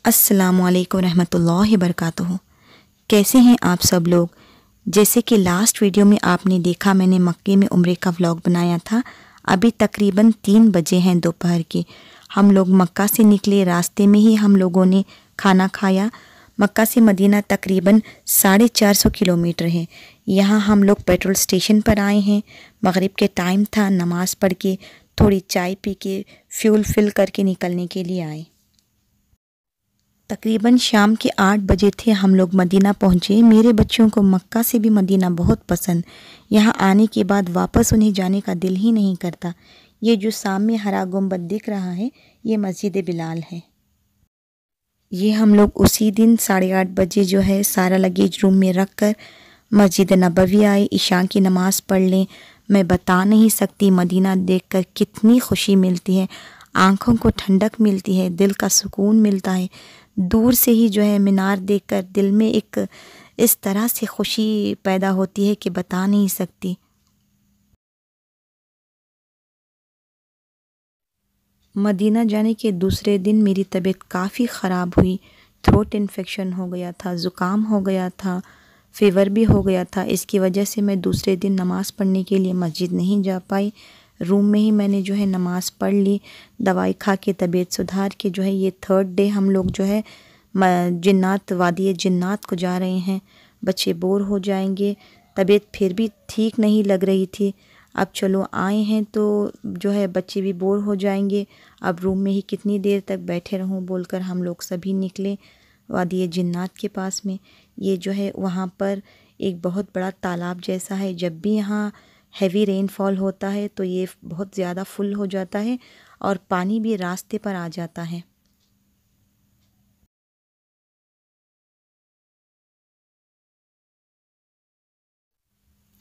अस्सलामुअलैकुम रहमतुल्लाहि वबरकातुहू। कैसे हैं आप सब लोग। जैसे कि लास्ट वीडियो में आपने देखा, मैंने मक्के में उम्रे का व्लॉग बनाया था। अभी तकरीबन 3 बजे हैं दोपहर के। हम लोग मक्का से निकले, रास्ते में ही हम लोगों ने खाना खाया। मक्का से मदीना तकरीबन 450 किलोमीटर है। यहाँ हम लोग पेट्रोल स्टेशन पर आए हैं। मगरिब के टाइम था, नमाज़ पढ़ के थोड़ी चाय पी के फ्यूल फिल करके निकलने के लिए आए। तकरीबन शाम के 8 बजे थे हम लोग मदीना पहुँचे। मेरे बच्चों को मक्का से भी मदीना बहुत पसंद। यहाँ आने के बाद वापस उन्हें जाने का दिल ही नहीं करता। ये जो सामने हरा गुंबद दिख रहा है, ये मस्जिद बिलाल है। ये हम लोग उसी दिन 8:30 बजे जो है सारा लगेज रूम में रख कर मस्जिद नबवी आए, ईशा की नमाज़ पढ़ लें। मैं बता नहीं सकती मदीना देखकर कितनी खुशी मिलती है। आँखों को ठंडक मिलती है, दिल का सुकून मिलता है। दूर से ही जो है मीनार देखकर दिल में एक इस तरह से खुशी पैदा होती है कि बता नहीं सकती। मदीना जाने के दूसरे दिन मेरी तबीयत काफ़ी ख़राब हुई। थ्रोट इन्फेक्शन हो गया था, ज़ुकाम हो गया था, फ़ीवर भी हो गया था। इसकी वजह से मैं दूसरे दिन नमाज़ पढ़ने के लिए मस्जिद नहीं जा पाई। रूम में ही मैंने जो है नमाज़ पढ़ ली, दवाई खा के तबीयत सुधार के जो है ये 3rd डे हम लोग जो है जिन्नात वादी जिन्नात को जा रहे हैं। बच्चे बोर हो जाएंगे, तबीयत फिर भी ठीक नहीं लग रही थी। अब चलो आए हैं तो जो है बच्चे भी बोर हो जाएंगे। अब रूम में ही कितनी देर तक बैठे रहूं बोलकर हम लोग सभी निकले वादी जिन्नात के पास में। ये जो है वहाँ पर एक बहुत बड़ा तालाब जैसा है। जब भी यहाँ हैवी रेनफॉल होता है तो ये बहुत ज़्यादा फुल हो जाता है और पानी भी रास्ते पर आ जाता है।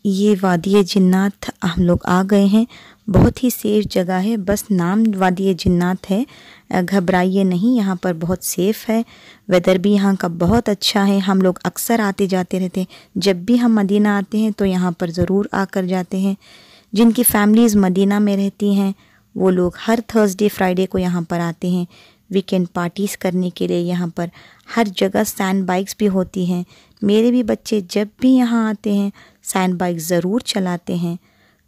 ये वादी जिन्नात हम लोग आ गए हैं। बहुत ही सेफ़ जगह है, बस नाम वादी जिन्नात है। घबराइए नहीं, यहाँ पर बहुत सेफ़ है। वेदर भी यहाँ का बहुत अच्छा है। हम लोग अक्सर आते जाते रहते हैं। जब भी हम मदीना आते हैं तो यहाँ पर ज़रूर आकर जाते हैं। जिनकी फैमिलीज़ मदीना में रहती हैं वो लोग हर थर्सडे फ्राइडे को यहाँ पर आते हैं वीकेंड पार्टीज़ करने के लिए। यहाँ पर हर जगह सैंड बाइक्स भी होती हैं। मेरे भी बच्चे जब भी यहाँ आते हैं सैंड बाइक ज़रूर चलाते हैं।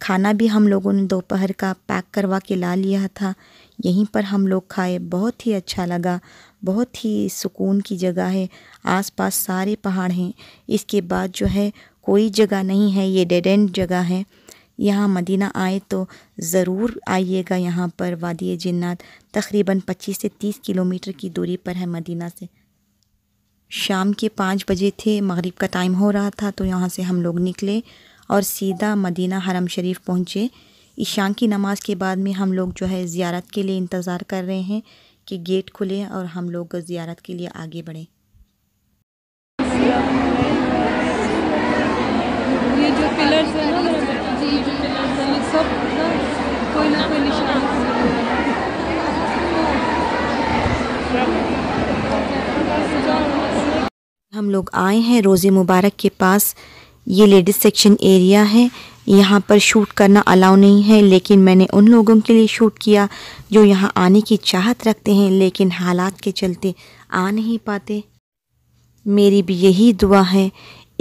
खाना भी हम लोगों ने दोपहर का पैक करवा के ला लिया था। यहीं पर हम लोग खाए, बहुत ही अच्छा लगा। बहुत ही सुकून की जगह है, आसपास सारे पहाड़ हैं। इसके बाद जो है कोई जगह नहीं है, ये डेड एंड जगह है। यहाँ मदीना आए तो ज़रूर आइएगा। यहाँ पर वादी जिन्नात तकरीबन 25 से 30 किलोमीटर की दूरी पर है मदीना से। शाम के 5 बजे थे, मगरिब का टाइम हो रहा था तो यहाँ से हम लोग निकले और सीधा मदीना हरम शरीफ पहुँचे। ईशा की नमाज़ के बाद में हम लोग जो है ज़ियारत के लिए इंतज़ार कर रहे हैं कि गेट खुले और हम लोग ज़ियारत के लिए आगे बढ़ें। ये जो पिलर्स है ना, ये जो पिलर्स है ये सब ना कोई निशान हम लोग आए हैं रोज़े मुबारक के पास। ये लेडीज़ सेक्शन एरिया है। यहाँ पर शूट करना अलाउ नहीं है, लेकिन मैंने उन लोगों के लिए शूट किया जो यहाँ आने की चाहत रखते हैं लेकिन हालात के चलते आ नहीं पाते। मेरी भी यही दुआ है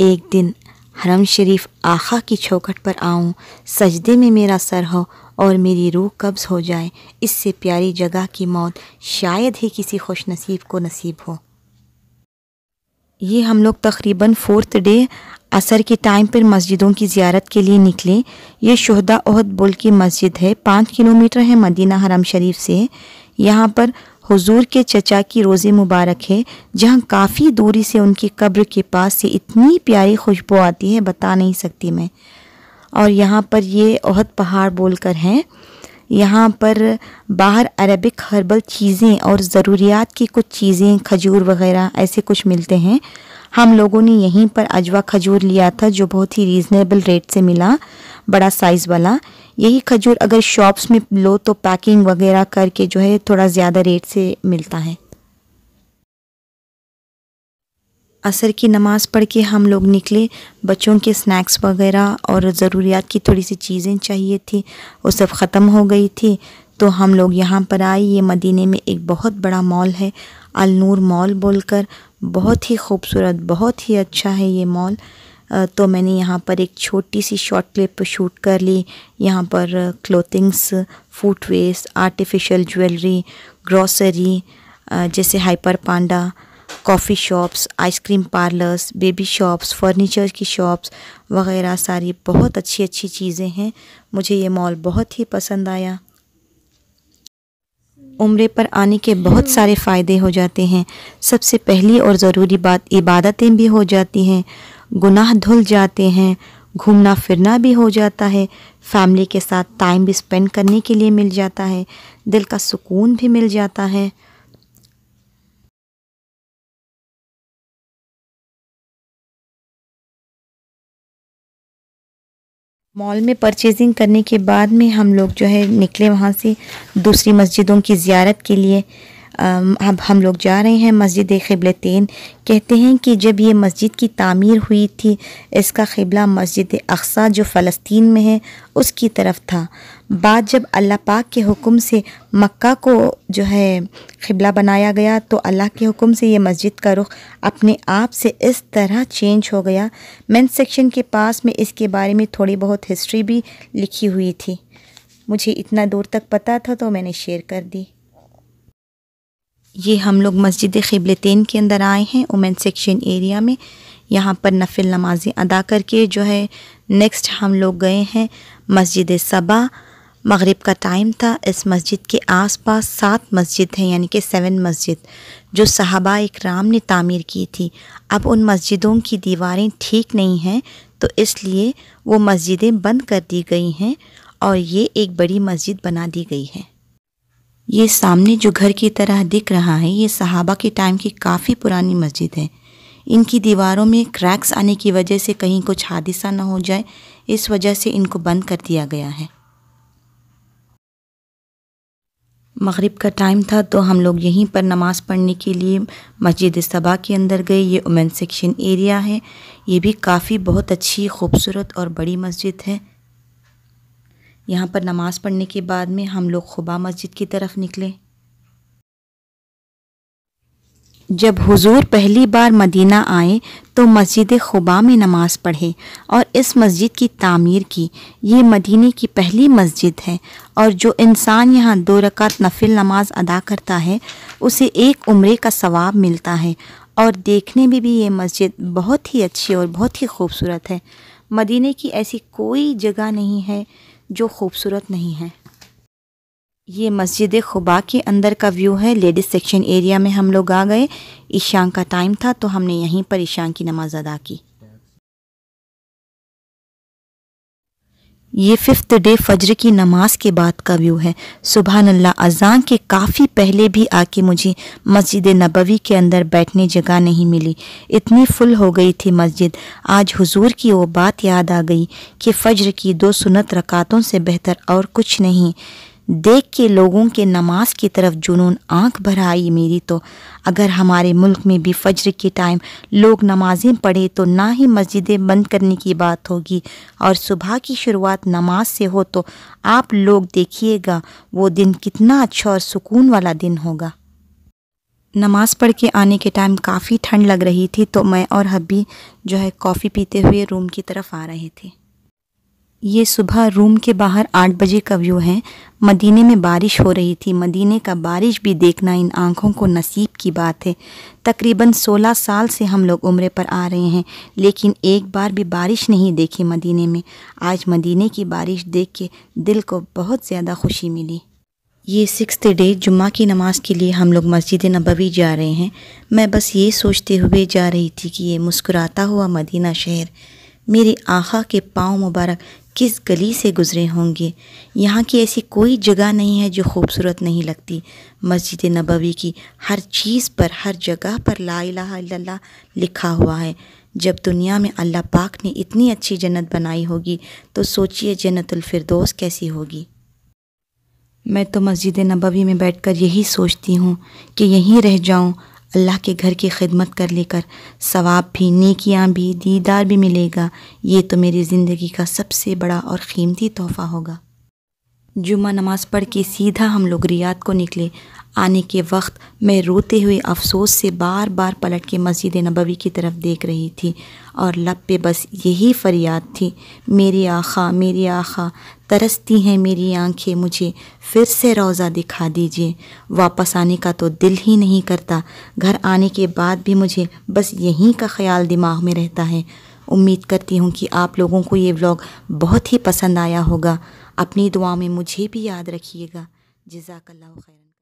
एक दिन हरम शरीफ आखा की चौखट पर आऊँ, सजदे में मेरा सर हो और मेरी रूह कब्ज़ हो जाए। इससे प्यारी जगह की मौत शायद ही किसी खुश नसीब को नसीब हो। ये हम लोग तकरीबन 4th डे असर के टाइम पर मस्जिदों की ज़ियारत के लिए निकले। ये शुहदा ओहद बुल की मस्जिद है, 5 किलोमीटर है मदीना हरम शरीफ से। यहाँ पर हुजूर के चचा की रोज़े मुबारक है, जहाँ काफ़ी दूरी से उनकी कब्र के पास से इतनी प्यारी खुशबू आती है, बता नहीं सकती मैं। और यहाँ पर ये ओहद पहाड़ बोलकर हैं। यहाँ पर बाहर अरबिक हर्बल चीज़ें और ज़रूरियात की कुछ चीज़ें, खजूर वग़ैरह ऐसे कुछ मिलते हैं। हम लोगों ने यहीं पर अजवा खजूर लिया था जो बहुत ही रीज़नेबल रेट से मिला, बड़ा साइज़ वाला। यही खजूर अगर शॉप्स में लो तो पैकिंग वग़ैरह करके जो है थोड़ा ज़्यादा रेट से मिलता है। असर की नमाज़ पढ़ के हम लोग निकले। बच्चों के स्नैक्स वगैरह और ज़रूरियात की थोड़ी सी चीज़ें चाहिए थी, वो सब ख़त्म हो गई थी तो हम लोग यहाँ पर आए। ये मदीने में एक बहुत बड़ा मॉल है, अल नूर मॉल बोलकर, बहुत ही खूबसूरत, बहुत ही अच्छा है ये मॉल। तो मैंने यहाँ पर एक छोटी सी शॉर्ट क्लिप शूट कर ली। यहाँ पर clothings, footwears, artificial jewellery, grocery जैसे Hyper Panda, coffee shops, ice cream parlours, baby shops, furniture की शॉप्स वगैरह सारी बहुत अच्छी अच्छी चीज़ें हैं। मुझे ये मॉल बहुत ही पसंद आया। उम्रे पर आने के बहुत सारे फ़ायदे हो जाते हैं। सबसे पहली और ज़रूरी बात, इबादतें भी हो जाती हैं, गुनाह धुल जाते हैं, घूमना फिरना भी हो जाता है, फैमिली के साथ टाइम भी स्पेंड करने के लिए मिल जाता है, दिल का सुकून भी मिल जाता है। मॉल में परचेजिंग करने के बाद में हम लोग जो है निकले वहाँ से दूसरी मस्जिदों की ज़ियारत के लिए। अब हम लोग जा रहे हैं मस्जिद क़िबलतैन। कहते हैं कि जब ये मस्जिद की तामीर हुई थी, इसका क़िबला मस्जिद अक़सा जो फ़लस्तीन में है उसकी तरफ था। बाद जब अल्लाह पाक के हुक्म से मक्का को जो है क़िबला बनाया गया, तो अल्लाह के हुक्म से ये मस्जिद का रुख अपने आप से इस तरह चेंज हो गया। मेंस सेक्शन के पास में इसके बारे में थोड़ी बहुत हिस्ट्री भी लिखी हुई थी। मुझे इतना दूर तक पता था तो मैंने शेयर कर दी। ये हम लोग मस्जिद क़िबलतैन के अंदर आए हैं, वुमेन सेक्शन एरिया में। यहाँ पर नफिल नमाज़ें अदा करके जो है नेक्स्ट हम लोग गए हैं मस्जिद सबा। मगरिब का टाइम था। इस मस्जिद के आसपास 7 मस्जिद हैं, यानी कि 7 मस्जिद जो सहाबा इकराम ने तामीर की थी। अब उन मस्जिदों की दीवारें ठीक नहीं हैं, तो इसलिए वो मस्जिदें बंद कर दी गई हैं और ये एक बड़ी मस्जिद बना दी गई है। ये सामने जो घर की तरह दिख रहा है, ये सहाबा के टाइम की काफ़ी पुरानी मस्जिद है। इनकी दीवारों में क्रैक्स आने की वजह से कहीं कुछ हादसा न हो जाए, इस वजह से इनको बंद कर दिया गया है। मगरिब का टाइम था तो हम लोग यहीं पर नमाज़ पढ़ने के लिए मस्जिद सबा के अंदर गए। ये वुमेन सेक्शन एरिया है। ये भी काफ़ी बहुत अच्छी, खूबसूरत और बड़ी मस्जिद है। यहाँ पर नमाज़ पढ़ने के बाद में हम लोग खुबा मस्जिद की तरफ निकले। जब हुजूर पहली बार मदीना आए तो मस्जिद खुबा में नमाज़ पढ़े और इस मस्जिद की तामीर की। ये मदीने की पहली मस्जिद है और जो इंसान यहाँ 2 रकात नफिल नमाज अदा करता है उसे 1 उम्रे का सवाब मिलता है। और देखने में भी ये मस्जिद बहुत ही अच्छी और बहुत ही खूबसूरत है। मदीने की ऐसी कोई जगह नहीं है जो खूबसूरत नहीं है। ये मस्जिद खुबा के अंदर का व्यू है। लेडीज़ सेक्शन एरिया में हम लोग आ गए। ईशान का टाइम था तो हमने यहीं पर ईशान की नमाज़ अदा की। ये 5th डे फज्र की नमाज के बाद का व्यू है। सुभान अल्लाह, अज़ान के काफ़ी पहले भी आके मुझे मस्जिद नबवी के अंदर बैठने जगह नहीं मिली, इतनी फुल हो गई थी मस्जिद। आज हुजूर की वो बात याद आ गई कि फ़ज्र की 2 सुन्नत रकातों से बेहतर और कुछ नहीं। देख के लोगों के नमाज की तरफ जुनून आंख भर आई मेरी। तो अगर हमारे मुल्क में भी फज्र के टाइम लोग नमाज़ें पढ़े तो ना ही मस्जिदें बंद करने की बात होगी और सुबह की शुरुआत नमाज से हो तो आप लोग देखिएगा वो दिन कितना अच्छा और सुकून वाला दिन होगा। नमाज़ पढ़ के आने के टाइम काफ़ी ठंड लग रही थी तो मैं और हब्बी जो है कॉफ़ी पीते हुए रूम की तरफ आ रहे थे। ये सुबह रूम के बाहर 8 बजे का व्यू है। मदीने में बारिश हो रही थी। मदीने का बारिश भी देखना इन आँखों को नसीब की बात है। तकरीबन 16 साल से हम लोग उम्रे पर आ रहे हैं लेकिन एक बार भी बारिश नहीं देखी मदीने में। आज मदीने की बारिश देख के दिल को बहुत ज़्यादा खुशी मिली। ये 6th डे जुम्मा की नमाज़ के लिए हम लोग मस्जिद नबवी जा रहे हैं। मैं बस ये सोचते हुए जा रही थी कि ये मुस्कुराता हुआ मदीना शहर मेरे आका के पाँव मुबारक किस गली से गुज़रे होंगे। यहाँ की ऐसी कोई जगह नहीं है जो खूबसूरत नहीं लगती। मस्जिद नबवी की हर चीज़ पर, हर जगह पर ला इलाहा इल्लल्लाह लिखा हुआ है। जब दुनिया में अल्लाह पाक ने इतनी अच्छी जन्नत बनाई होगी तो सोचिए जन्नतुल फिरदौस कैसी होगी। मैं तो मस्जिद नबवी में बैठकर यही सोचती हूँ कि यहीं रह जाऊँ, अल्लाह के घर की खिदमत कर लेकर सवाब भी, नेकियां भी, दीदार भी मिलेगा। ये तो मेरी ज़िंदगी का सबसे बड़ा और कीमती तोहफ़ा होगा। जुम्मा नमाज़ पढ़ के सीधा हम लोग रियाद को निकले। आने के वक्त मैं रोते हुए अफसोस से बार बार पलट के मस्जिद नबवी की तरफ देख रही थी और लब पे बस यही फरियाद थी, मेरी आखा तरसती हैं मेरी आंखें, मुझे फिर से रोज़ा दिखा दीजिए। वापस आने का तो दिल ही नहीं करता। घर आने के बाद भी मुझे बस यहीं का ख्याल दिमाग में रहता है। उम्मीद करती हूँ कि आप लोगों को ये व्लॉग बहुत ही पसंद आया होगा। अपनी दुआ में मुझे भी याद रखिएगा। जज़ाकल्लाहु खैरन।